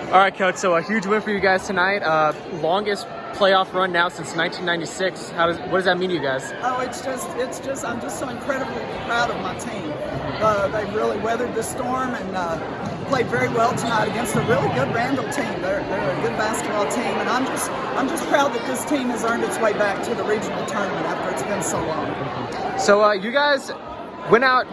All right, Coach. So a huge win for you guys tonight. Longest playoff run now since 1996. What does that mean to you guys? Oh, it's just, I'm just so incredibly proud of my team. They've really weathered the storm and played very well tonight against a really good Randall team. They're a good basketball team, and I'm just proud that this team has earned its way back to the regional tournament after it's been so long. So you guys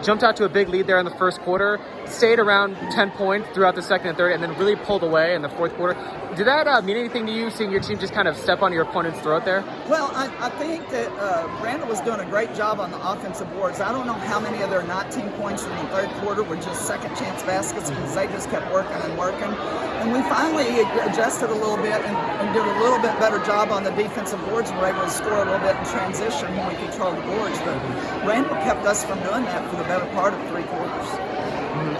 jumped out to a big lead there in the first quarter, stayed around 10 points throughout the second and third, and then really pulled away in the fourth quarter. Did that mean anything to you, seeing your team just kind of step on your opponent's throat there? Well, I think that Randall was doing a great job on the offensive boards. I don't know how many of their 19 points in the third quarter were just second chance baskets because they just kept working and working. And we finally adjusted a little bit and did a little bit better job on the defensive boards and were able to score a little bit in transition when we controlled the boards. But Randall kept us from doing that for the better part of 3 quarters.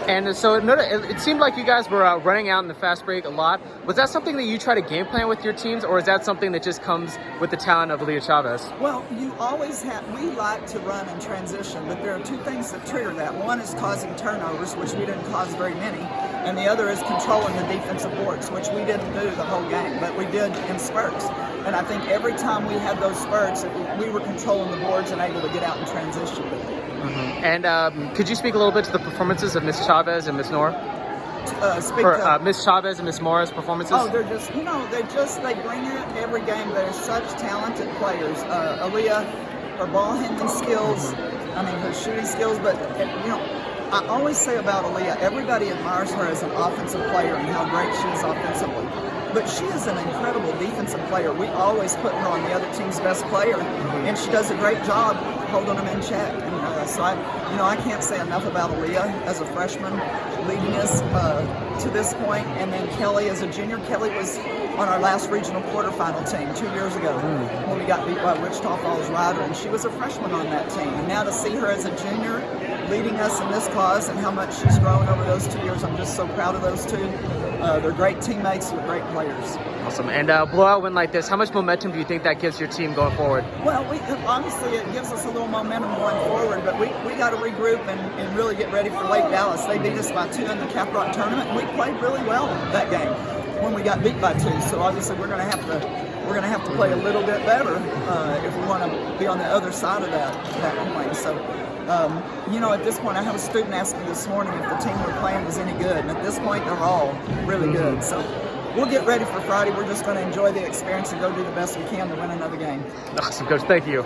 And so it seemed like you guys were running out in the fast break a lot. Was that something that you try to game plan with your teams, or is that something that just comes with the talent of Aaliyah Chavez? Well, you always have. We like to run in transition, but there are 2 things that trigger that. One is causing turnovers, which we didn't cause very many, and the other is controlling the defensive boards, which we didn't do the whole game, but we did in spurts. And I think every time we had those spurts, we were controlling the boards and able to get out in transition with it. And could you speak a little bit to the performances of Miss Chavez and Miss Nora? Miss Chavez and Miss Mora's performances? Oh, they're just, they bring it every game. They're such talented players. Aaliyah, her ball handling skills, her shooting skills, but, I always say about Aaliyah, everybody admires her as an offensive player and how great she is offensively. But she is an incredible defensive player. We always put her on the other team's best player, and she does a great job holding them in check. And so I can't say enough about Aaliyah as a freshman leading us to this point. And then Kelly as a junior. Kelly was on our last regional quarterfinal team 2 years ago when we got beat by Wichita Falls Rider, and she was a freshman on that team. And now to see her as a junior leading us in this cause and how much she's grown over those 2 years, I'm just so proud of those two. They're great teammates, they're great players. Awesome. And a blowout win like this, how much momentum do you think that gives your team going forward? Well, honestly, it gives us a little momentum going forward, but we got to regroup and really get ready for Lake Dallas. They beat us by 2 in the Caprock tournament, and we played really well that game when we got beat by 2. So obviously, we're going to have to play a little bit better if we want to be on the other side of that coin. So. At this point, I have a student ask me this morning if the team we're playing was any good, and at this point, they're all really good. So we'll get ready for Friday. We're just going to enjoy the experience and go do the best we can to win another game. Awesome, Coach. Thank you.